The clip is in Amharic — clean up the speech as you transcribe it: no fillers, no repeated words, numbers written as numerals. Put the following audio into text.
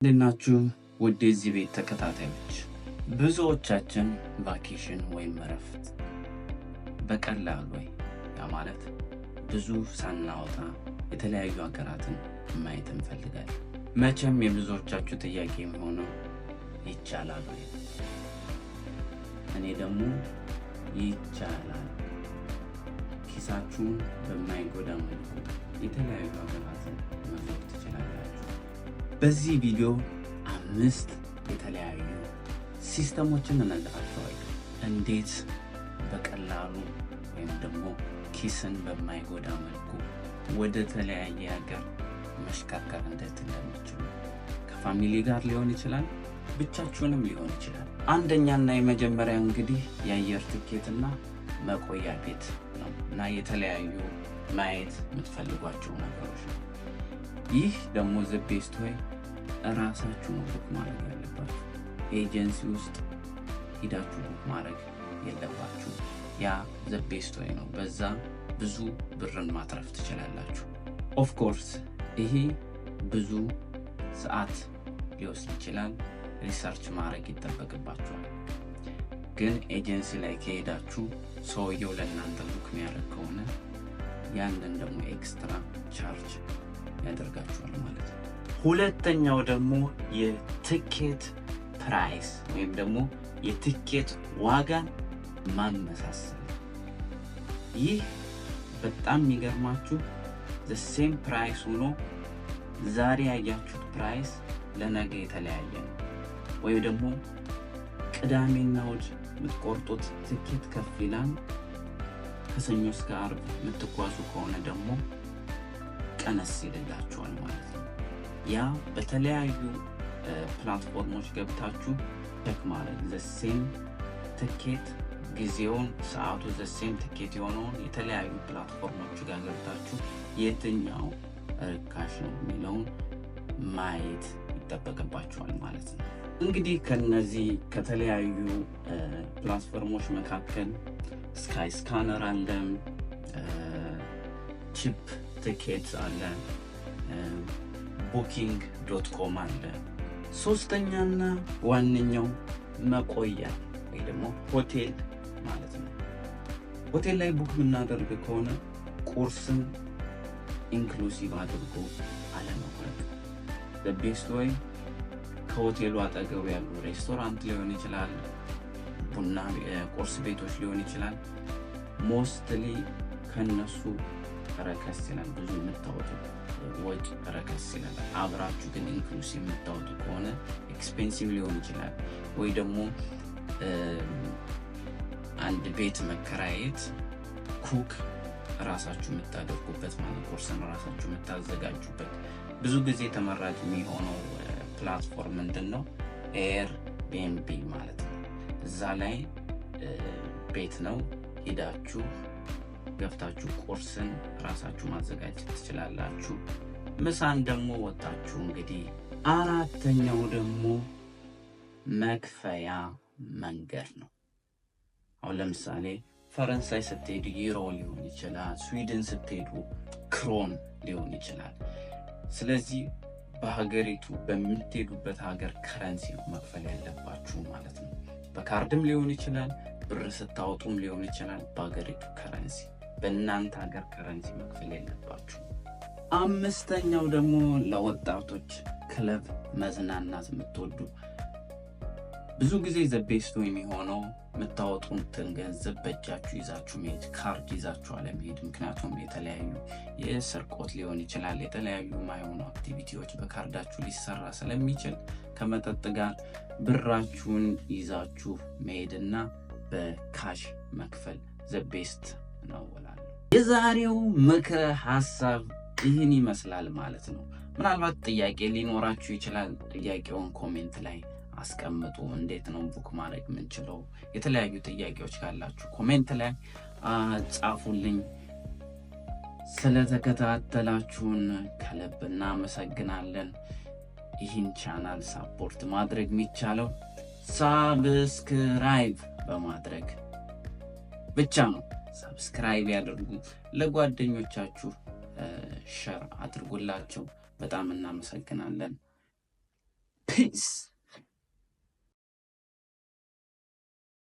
እንደናችሁ ውድ የዚህ ቤት ተከታታዮች፣ ብዙዎቻችን ቫኬሽን ወይም እረፍት በቀላሉ ያ ማለት ብዙ ሳናወጣ የተለያዩ ሀገራትን ማየት እንፈልጋለን። መቼም የብዙዎቻችሁ ጥያቄ የሚሆነው ይቻላል ወይ? እኔ ደግሞ ይቻላል፣ ኪሳችሁን በማይጎዳ መልኩ የተለያዩ ሀገራትን መዞር ትችላላችሁ። በዚህ ቪዲዮ 5 የተለያዩ ሲስተሞችን እነግራችኋለሁ። እንዴት በቀላሉ ወይም ደግሞ ኪስን በማይጎዳ መልኩ ወደ ተለያየ ሀገር መሽከርከር እንዴት እንደምትችሉ፣ ከፋሚሊ ጋር ሊሆን ይችላል፣ ብቻችሁንም ሊሆን ይችላል። አንደኛና የመጀመሪያ እንግዲህ የአየር ትኬትና መቆያ ቤት ነው እና የተለያዩ ማየት የምትፈልጓቸው ነገሮች ነው። ይህ ደግሞ ዘ ቤስት ወይ ራሳችሁ ነው ቡክ ማድረግ ያለባችሁ። ኤጀንሲ ውስጥ ሂዳችሁ ቡክ ማድረግ የለባችሁ። ያ ዘ ቤስት ወይ ነው። በዛ ብዙ ብርን ማትረፍ ትችላላችሁ። ኦፍ ኮርስ ይሄ ብዙ ሰዓት ሊወስድ ይችላል። ሪሰርች ማድረግ ይጠበቅባችኋል። ግን ኤጀንሲ ላይ ከሄዳችሁ ሰውየው ለእናንተ ቡክ የሚያደርግ ከሆነ ያንን ደግሞ ኤክስትራ ቻርጅ ያደርጋችኋል ማለት ነው። ሁለተኛው ደግሞ የትኬት ፕራይስ ወይም ደግሞ የትኬት ዋጋን ማመሳሰል። ይህ በጣም የሚገርማችሁ the same ፕራይስ ሆኖ ዛሬ ያያችሁት ፕራይስ ለነገ የተለያየ ነው። ወይ ደግሞ ቅዳሜና እሑድ የምትቆርጡት ትኬት ከፍ ይላል። ከሰኞ እስከ ዓርብ የምትጓዙ ከሆነ ደግሞ ቀነስ ይልላችኋል ማለት ነው። ያ በተለያዩ ፕላትፎርሞች ገብታችሁ ቼክ ማድረግ the same ትኬት ጊዜውን፣ ሰዓቱ the same ትኬት የሆነውን የተለያዩ ፕላትፎርሞች ጋር ገብታችሁ የትኛው ርካሽ ነው የሚለውን ማየት ይጠበቅባችኋል ማለት ነው። እንግዲህ ከነዚህ ከተለያዩ ፕላትፎርሞች መካከል ስካይ ስካነር አለ፣ ቺፕ ቲኬት አለ፣ booking.com አለ። ሶስተኛና ዋነኛው መቆያ ወይ ደግሞ ሆቴል ማለት ነው። ሆቴል ላይ ቡክ የምናደርግ ከሆነ ቁርስን ኢንክሉሲቭ አድርጎ አለመቁረጥ። በቤስት ወይ ከሆቴሉ አጠገብ ያሉ ሬስቶራንት ሊሆን ይችላል፣ ቡና ቁርስ ቤቶች ሊሆን ይችላል። ሞስትሊ ከነሱ ረከስ ይላል። ብዙ የምታወጡት ወጪ ረከስ ይላል። አብራችሁ ግን ኢንክሉሲቭ የምታወጡ ከሆነ ኤክስፔንሲቭ ሊሆን ይችላል። ወይ ደግሞ አንድ ቤት መከራየት፣ ኩክ ራሳችሁ የምታደርጉበት ማለት ቁርስን ራሳችሁ የምታዘጋጁበት ብዙ ጊዜ ተመራጭ የሚሆነው ፕላትፎርም ምንድን ነው? ኤርቢኤንቢ ማለት ነው። እዛ ላይ ቤት ነው፣ ሂዳችሁ ገብታችሁ ቁርስን ራሳችሁ ማዘጋጀት ትችላላችሁ። ምሳን ደግሞ ወጣችሁ እንግዲህ። አራተኛው ደግሞ መክፈያ መንገድ ነው። አሁን ለምሳሌ ፈረንሳይ ስትሄዱ ዩሮ ሊሆን ይችላል፣ ስዊድን ስትሄዱ ክሮን ሊሆን ይችላል። ስለዚህ በሀገሪቱ በምትሄዱበት ሀገር ከረንሲ ነው መክፈል ያለባችሁ ማለት ነው። በካርድም ሊሆን ይችላል፣ ብር ስታወጡም ሊሆን ይችላል። በሀገሪቱ ከረንሲ፣ በእናንተ ሀገር ከረንሲ መክፈል ያለባችሁ። አምስተኛው ደግሞ ለወጣቶች ክለብ መዝናናት የምትወዱ ብዙ ጊዜ ዘቤስቱ የሚሆነው የምታወጡትን ገንዘብ በእጃችሁ ይዛችሁ መሄድ፣ ካርድ ይዛችሁ አለመሄድ። ምክንያቱም የተለያዩ የስርቆት ሊሆን ይችላል፣ የተለያዩ ማይሆኑ አክቲቪቲዎች በካርዳችሁ ሊሰራ ስለሚችል ከመጠጥ ጋር ብራችሁን ይዛችሁ መሄድና በካሽ መክፈል ዘቤስት ነው እላለሁ። የዛሬው ምክረ ሀሳብ ይህን ይመስላል ማለት ነው። ምናልባት ጥያቄ ሊኖራችሁ ይችላል። ጥያቄውን ኮሜንት ላይ አስቀምጡ። እንዴት ነው ቡክ ማድረግ የምንችለው? የተለያዩ ጥያቄዎች ካላችሁ ኮሜንት ላይ ጻፉልኝ። ስለተከታተላችሁን ከልብ እናመሰግናለን። ይህን ቻናል ሳፖርት ማድረግ የሚቻለው ሳብስክራይብ በማድረግ ብቻ ነው። ሳብስክራይብ ያድርጉ፣ ለጓደኞቻችሁ ሼር አድርጉላቸው። በጣም እናመሰግናለን። ፒስ